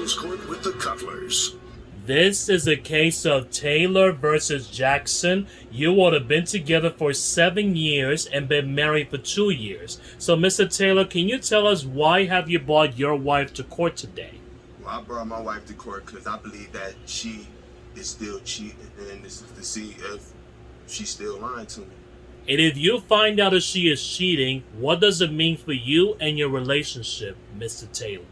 Appeals Court with the Cutlers. This is a case of Taylor versus Jackson. You would have been together for 7 years and been married for 2 years. So, Mr. Taylor, can you tell us why have you brought your wife to court today? Well, I brought my wife to court because I believe that she is still cheating, and this is to see if she's still lying to me. And if you find out that she is cheating, what does it mean for you and your relationship, Mr. Taylor?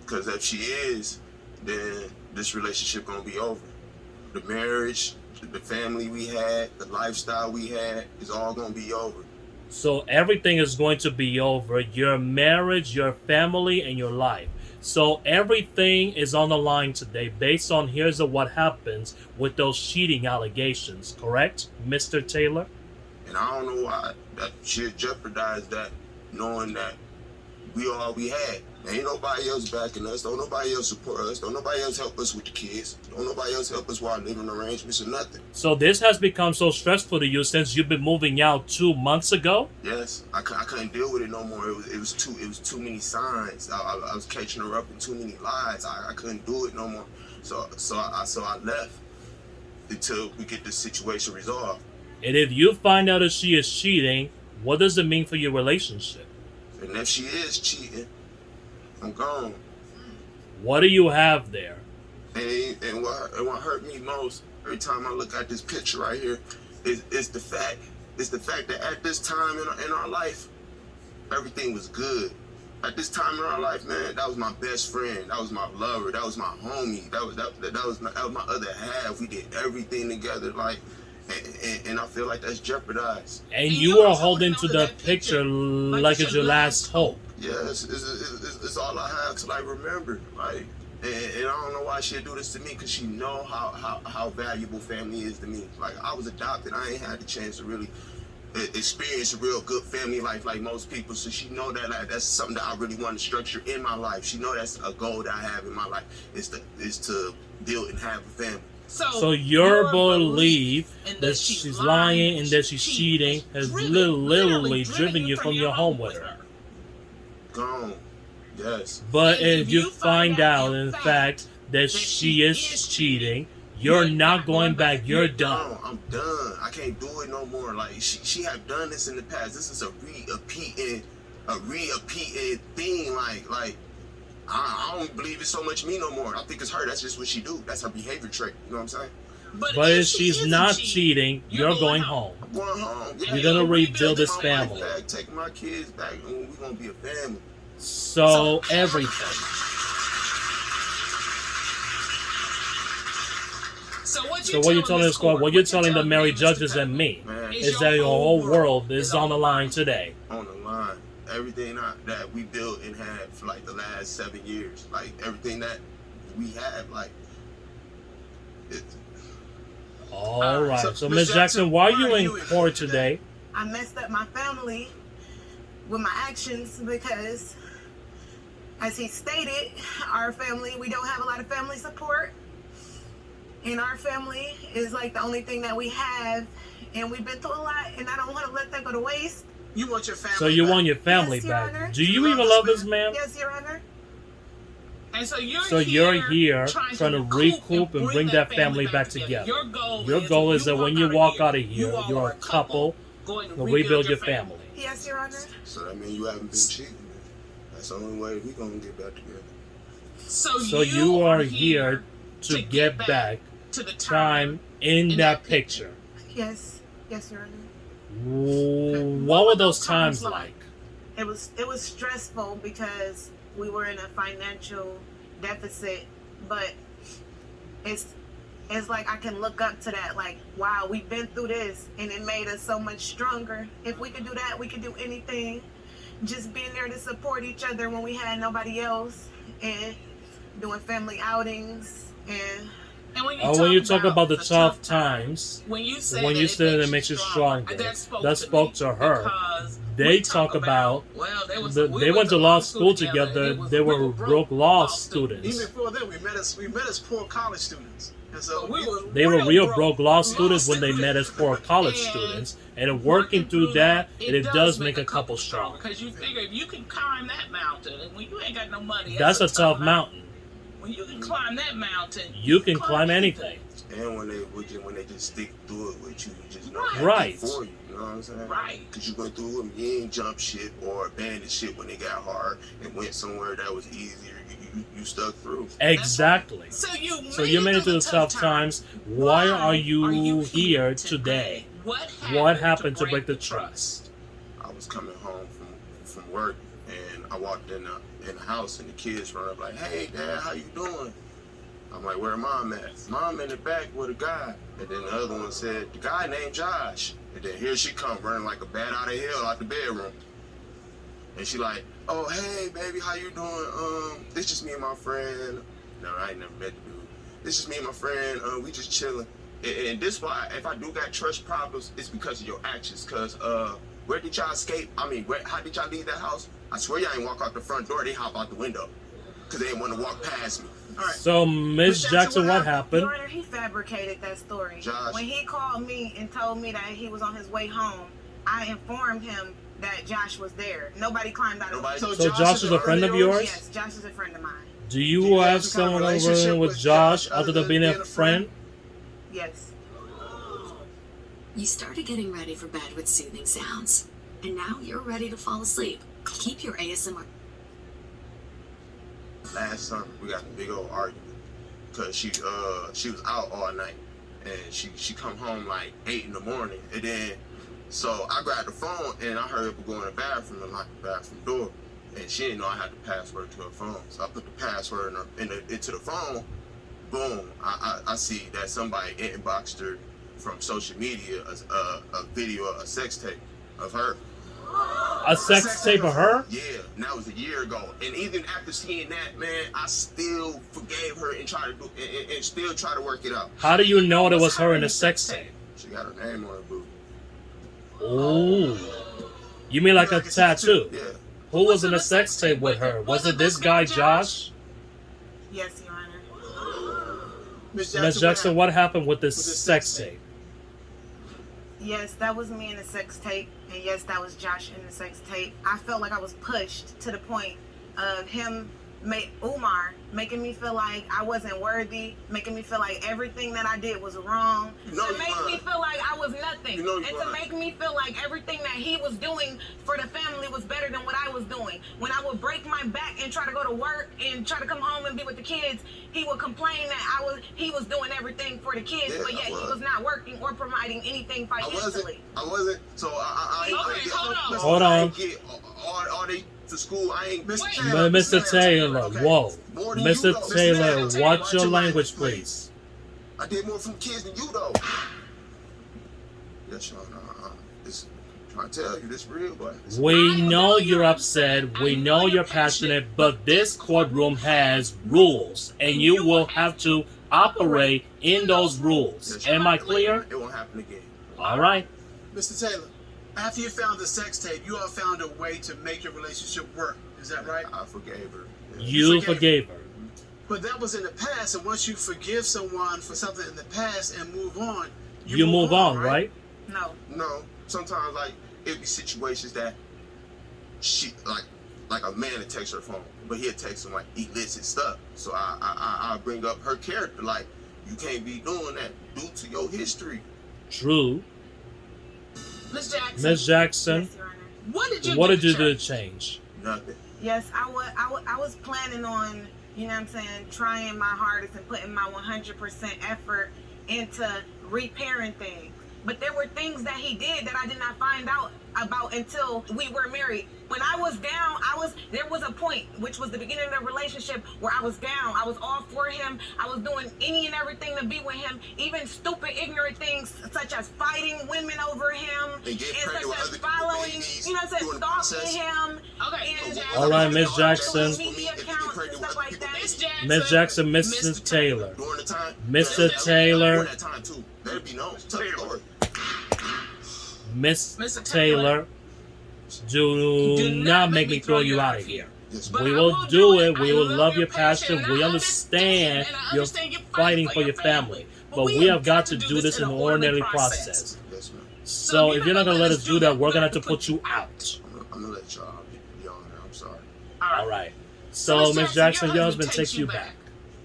Because if she is, then this relationship gonna be over. The marriage, the family we had, the lifestyle we had is all gonna be over. So everything is going to be over. Your marriage, your family, and your life. So everything is on the line today based on here's what happens with those cheating allegations, correct, Mr. Taylor? And I don't know why that should jeopardize that, knowing that we all we had. Ain't nobody else backing us. Don't nobody else support us. Don't nobody else help us with the kids. Don't nobody else help us with our living arrangements or nothing. So this has become so stressful to you since you've been moving out 2 months ago? Yes, I couldn't deal with it no more. It was too many signs. I was catching her up in too many lies. I couldn't do it no more. So I left until we get this situation resolved. And if you find out that she is cheating, what does it mean for your relationship? And if she is cheating, I'm gone. What do you have there? And what hurt me most every time I look at this picture right here is the fact that at this time in our life, everything was good. At this time in our life, man, that was my best friend. That was my lover. That was my homie. That was my other half. We did everything together, like. And I feel like that's jeopardized. And you are holding to the picture like it's your last hope. Yeah, it's all I have to like remember. Like, and I don't know why she'd do this to me, because she know how valuable family is to me. Like, I was adopted. I ain't had the chance to really experience a real good family life like most people. So she know that like that's something that I really want to structure in my life. She know that's a goal that I have in my life is to build and have a family. So your belief that she's lying and that she's cheating has literally driven you from your home with her. Gone. Yes. But if you find out, in fact, that she is cheating, you're not going back. You're done. I'm done. I can't do it no more. Like she have done this in the past. This is a repeating thing. Like. I don't believe it's so much me no more. I think it's her. That's just what she do. That's her behavior trait. You know what I'm saying? But if she's not cheating, you're going home. I'm going home. Yeah, you're going to rebuild this family. Take my kids back, and we're going to be a family. So everything. So what you're telling this court, what you're telling the Mary judges and me, is that your whole world is on the line today. On the line. Everything that we built and had for like the last 7 years, like everything that we have, like it's... All right. So Ms. Jackson, why are you in court today? I messed up my family with my actions because, as he stated, our family, we don't have a lot of family support. And our family is like the only thing that we have. And we've been through a lot, and I don't want to let that go to waste. You want your family So you back. want your family Yes, Your back. Honor. Do you even love this man? Yes, Your Honor. And so you're here trying to recoup and bring that family back together. Your goal is that when you walk out of here, you're a couple going to rebuild your family. Yes, Your Honor. So that means you haven't been cheating. That's the only way we're going to get back together. So you are here to get back to the time in that picture. Yes. Yes, Your Honor. What were those times like? It was stressful because we were in a financial deficit, but it's like I can look up to that, like, wow, we've been through this and it made us so much stronger. If we could do that, we could do anything. Just being there to support each other when we had nobody else, and doing family outings, and when you talk about the tough times, when you say that it makes you stronger, that spoke to her. They talk about, they went to law school together, they were broke law students. Even before that, we met as poor college students. And so they were real broke law students when they met as poor college students. And working through that, it does make a couple strong. Because you figure if you can climb that mountain, and when you ain't got no money, that's a tough mountain. When you can climb that mountain, You can climb anything. And when they just stick through it with you, you just know Right. that's for you. You know what I'm saying? Right. Because you went through them, you ain't jump shit or abandoned shit when they got hard and went somewhere that was easier. You stuck through. Exactly. So you made it through the tough times. Why are you here today? What happened to break the trust? I was coming home from work and I walked in the house and the kids run up like, "Hey, Dad, how you doing?" I'm like, "Where Mom at?" "Mom in the back with a guy." And then the other one said, "The guy named Josh." And then here she come running like a bat out of hell out the bedroom. And she like, "Oh, hey, baby, how you doing? This just me and my friend." No, I ain't never met the dude. "This is me and my friend. We just chilling." And this why, if I do got trust problems, it's because of your actions. Cause where did y'all escape? I mean, how did y'all leave that house? I swear y'all ain't walk out the front door. They hop out the window. Cause they didn't want to walk past me. All right. So, Miss Jackson, what happened? Your Honor, he fabricated that story. Josh. When he called me and told me that he was on his way home, I informed him that Josh was there. Nobody climbed out of Nobody- the So Josh is a friend of yours? Yes, Josh is a friend of mine. Do you Do you have have some kind of someone over relationship with with Josh Josh other than being a friend? Yes. You started getting ready for bed with soothing sounds, and now you're ready to fall asleep. Keep your ASMR. Last summer we got a big old argument because she was out all night and she come home like 8 in the morning and then so I grabbed the phone and I heard her go in the bathroom and lock the bathroom door and she didn't know I had the password to her phone, so I put the password into the phone. Boom! I see that somebody inboxed her from social media a video, a sex tape of her. A sex tape of her? Yeah, and that was a year ago. And even after seeing that, man, I still forgave her and still try to work it out. How do you know it was her in the sex tape? She got her name on her booty. Ooh. You mean like a tattoo? Yeah. Who was in the sex tape with her? Was it this guy, Josh? Yes, Your Honor. Miss Miss Jackson, what happened with this sex tape? Yes, that was me in the sex tape, and yes, that was Josh in the sex tape. I felt like I was pushed to the point of him, Umar, making me feel like I wasn't worthy, making me feel like everything that I did was wrong, You know to you make lying. me feel like I was nothing, You know you and to lying. make me feel like everything that he was doing for the family was better than what I was doing. When I would break my back and try to go to work and try to come home and be with the kids, he would complain that he was doing everything for the kids, Yeah, but yet I he was. was not working or providing anything I financially. wasn't. So I Okay, hold on. Hold I on. ain't get all they to school. I ain't Mr. Wait. Taylor, Mr. Taylor, okay. whoa. More than you, Mr. though. Taylor, Taylor, watch your language, please. I did more from kids than you though. Yes, Sean. This trying to tell you this real, boy. We know you're upset, we know you're passionate, but this courtroom has rules, and you will have to operate in those rules. Yes, Am I clear? It won't happen again. All right. Mr. Taylor, after you found the sex tape, you all found a way to make your relationship work. Is that right? I forgave her. Yeah. You forgave her. But that was in the past, and once you forgive someone for something in the past and move on, You move on, right? No. No, sometimes like it be situations that she like a man that takes her phone, but he'll text him like illicit stuff. So I bring up her character, like you can't be doing that due to your history. True. Miss Jackson, Miss Jackson, Yes, Your Honor. what did you what do did you to do to change? change? Nothing. Yes, I was planning on, you know what I'm saying, trying my hardest and putting my 100% effort into repairing things. But there were things that he did that I did not find out about until we were married. When I was down, there was a point, which was the beginning of the relationship, where I was down. I was all for him. I was doing any and everything to be with him, even stupid, ignorant things such as fighting women over him, And get and pregnant with such other as people's following, babies you know what I'm saying, during the process. stalking him. Okay, And All right, Miss Jackson. social media accounts and stuff like that. Miss Jackson, Miss Jackson, Mr. Taylor. During the time, Mr. that- Taylor. During that time too. Let it be known. Tell the story. Miss Mr. Taylor, do not make me throw you out of here. Yes, But We I will do it. I We will love your passion. and We I understand and I you're understand you're fighting for your family. But we have got to do this in an ordinary process. Yes, ma'am. So if you're not going to let us do that, we're going to have to put you out. I'm gonna let y'all be on there. I'm sorry. All right. So Miss Jackson, your husband takes you back.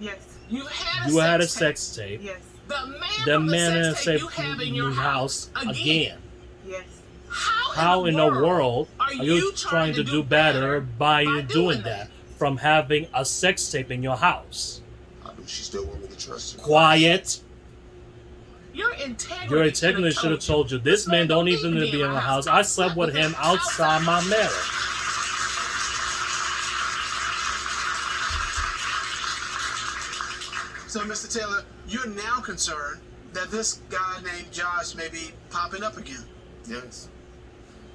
Yes. You had a You had a sex sex tape. Yes. The man The from man in the a sex tape safe you have in your house again. Yes. How in the world are you trying to do better by doing that from having a sex tape in your house? I do. She still want me to trust her. Quiet. Your integrity, Your integrity should have told you this man don't even need to be in my house. I slept with him outside my marriage. So, Mr. Taylor, you're now concerned that this guy named Josh may be popping up again. Yes.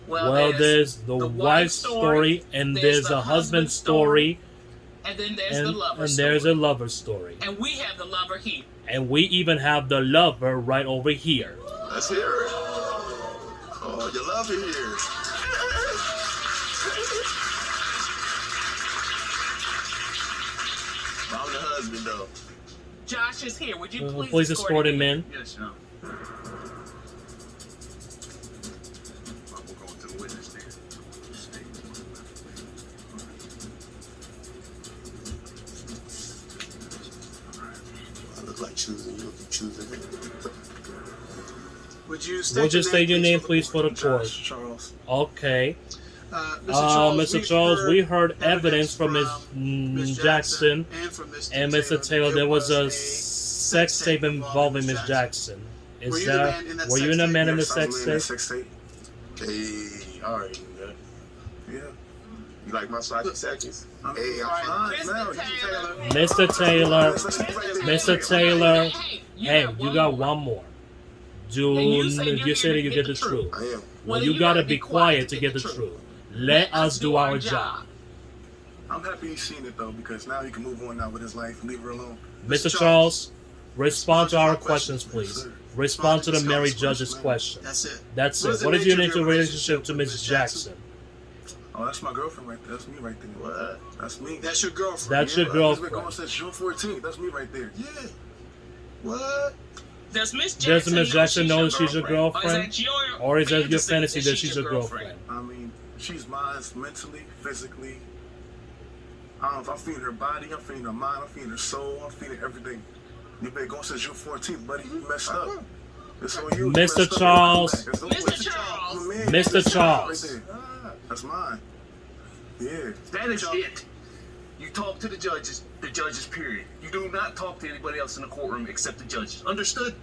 Well, there's the wife's story, and there's a husband's story, and then there's and the lover there's story. a lover's story. And we have the lover here. And we even have the lover right over here. Let's hear it. Oh, you love it here. I'm the husband, though. Josh is here. Would you please, Please escort him in. Yes, no. We're going to the witness stand. I look like choosing you if you choosing him. Would you Would you state your name, please, for the court? Josh Charles. Okay. Mr. Charles, we heard evidence from Ms. Ms. Jackson and from Mr. and Mr. Taylor. There was a sex sex tape involving Ms. Jackson. Were Is you the that? man in that Were you sex the tape? man in the Yes, I was sex in that tape? sex tape. Hey, all right, man. Yeah. You like my sloppy seconds? Hey, I'm fine. Mr. Taylor. Mr. Taylor, Hey, hey, you got one more. Do And you say you're you here say that to you get get the the truth. truth? I am. Well, you gotta be quiet to get the truth. Let us do our job. I'm happy he's seen it though, because now he can move on now with his life and leave her alone. Mr. Charles, respond to our questions, please. Respond to the married judge's question. That's it. That's What it. is the What is your nature of your relationship to Ms. Jackson? Oh, that's my girlfriend right there. That's me right there. What? That's me. That's your girlfriend. That's your It's been going girlfriend. since June 14th. That's me right there. Yeah. What? Does Miss Does Jackson, Ms. Jackson know she's your Or girlfriend? is that your fantasy that she's your girlfriend? I mean, she's mine mentally, physically. I don't know if I'm feeding her body, I'm feeding her mind, I'm feeding her soul, I'm feeding everything. You've been going since June 14th, buddy. You messed up. It's on you. You Mr. messed up. Charles. It's over with. Mr. Charles. Man, Mr. that's Charles. right there. That's mine. Yeah. That is it. You talk to the judges, period. You do not talk to anybody else in the courtroom except the judges. Understood?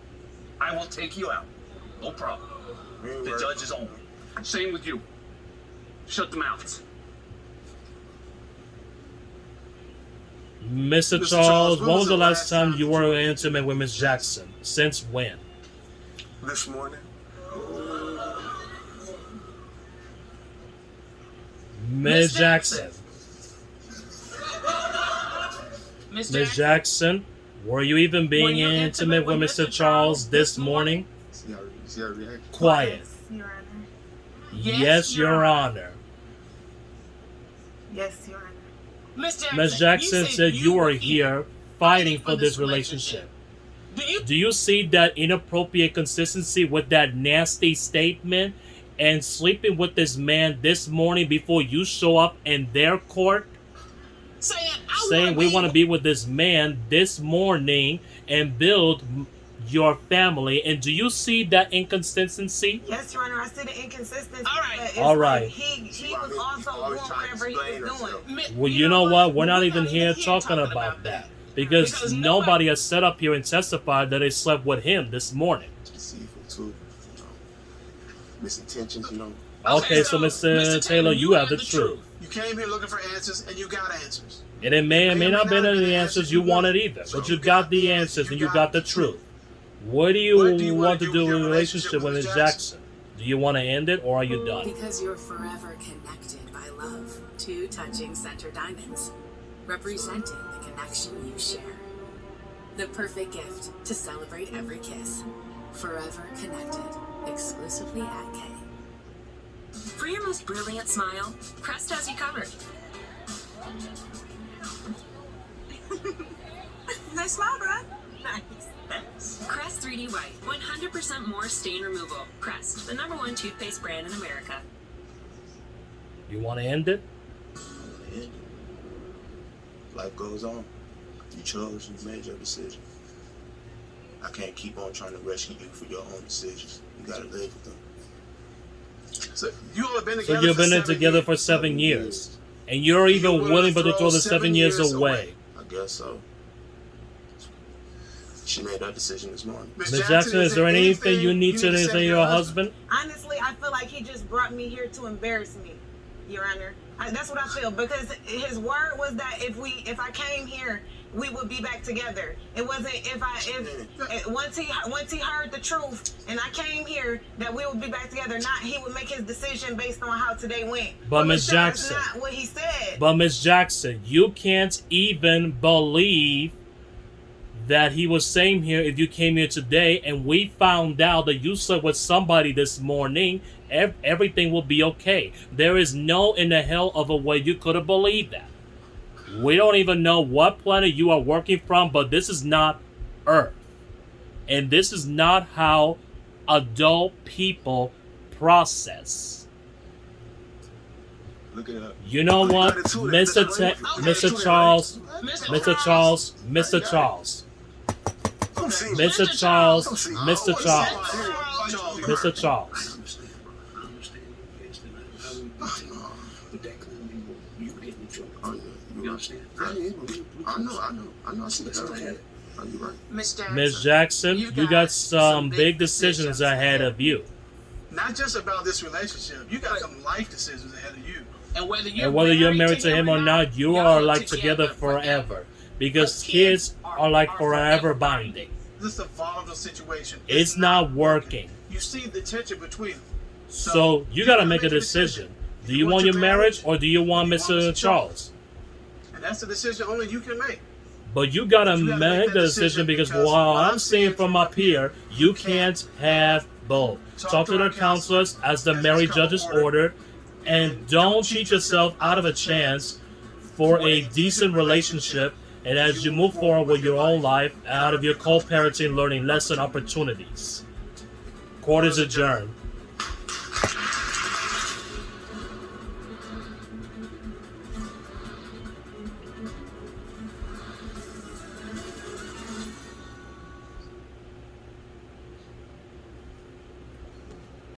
I will take you out. No problem. The judge is on. Same with you. Shut the mouths. Mr. Mr. Charles, when was the last time you were intimate with Ms. Jackson? Since when? This morning. Ms. Jackson. Ms. Jackson, were you even being you intimate with Mr. Charles this morning? See how I react? Quiet. Yes, Your Honor. Yes, Your Honor. Yes, Your Honor. Ms. Jackson said you were here fighting for this relationship. Do you see that inappropriate consistency with that nasty statement and sleeping with this man this morning before you show up in their court? Saying we want to be with this man this morning and build your family. And do you see that inconsistency? Yes, Your Honor. I see the inconsistency. All right. But it's All right. Like he was also doing whatever he was doing. Well, you know what? We're not even here talking about that. Because nobody has set up here and testified that they slept with him this morning. Deceitful too. You know, misintentions, you know. Okay, so Mr. Taylor, you have the truth. You came here looking for answers, and you got answers. And it may or may not have been any answers you wanted either. But you got the answers and you got the truth. What do you want to do in a relationship with Ms. Jackson? Do you want to end it or are you done? Because you're forever connected by love. Two touching center diamonds, representing the connection you share. The perfect gift to celebrate every kiss. Forever connected, exclusively at K. For your most brilliant smile, Crest has you covered. Nice smile, bro. Nice. Crest 3D White, 100% more stain removal. Crest, the #1 toothpaste brand in America. You want to end it? Life goes on. You chose. You made your decision. I can't keep on trying to rescue you for your own decisions. You gotta live with them. So you all have been So together. you've been for 7 together years. for 7 years. And you're even willing to throw the 7 years away. I guess so. She made that decision this morning. Ms. Jackson, is there anything you need to say to your husband? Honestly, I feel like he just brought me here to embarrass me, Your Honor. That's what I feel, because his word was that if I came here, we would be back together. It wasn't once he heard the truth and I came here that we would be back together. Not he would make his decision based on how today went. But Ms. Mr. Jackson, that's not what he said. But Ms. Jackson, you can't even believe that he was saying here if you came here today and we found out that you slept with somebody this morning, everything will be okay. There is no in the hell of a way you could have believed that. We don't even know what planet you are working from, but this is not Earth. And this is not how adult people process. Look it up. You know what, Mr. Charles, Mr. Charles, Mr. Charles, Mr. Charles, Mr. Charles, Mr. Charles. You understand? I know. I see the time. Are you right? Ms. Jackson, you got some big decisions ahead of you. Not just about this relationship. You got some life decisions ahead of you. And whether you're married to him or not, you are like together forever. Because kids are like forever binding. This is a volatile situation. It's not working. You see the tension between them. So you got to make a decision. Do you want your marriage or do you want Mr. Charles? And that's the decision only you can make. But you got to make the decision because while I'm seeing from up here, you can't have both. Talk to the counselors as the marriage judges ordered, and don't cheat yourself out of a chance for a decent relationship. And as you move forward with your own life, out of your co-parenting, learning lesson opportunities. Court is adjourned.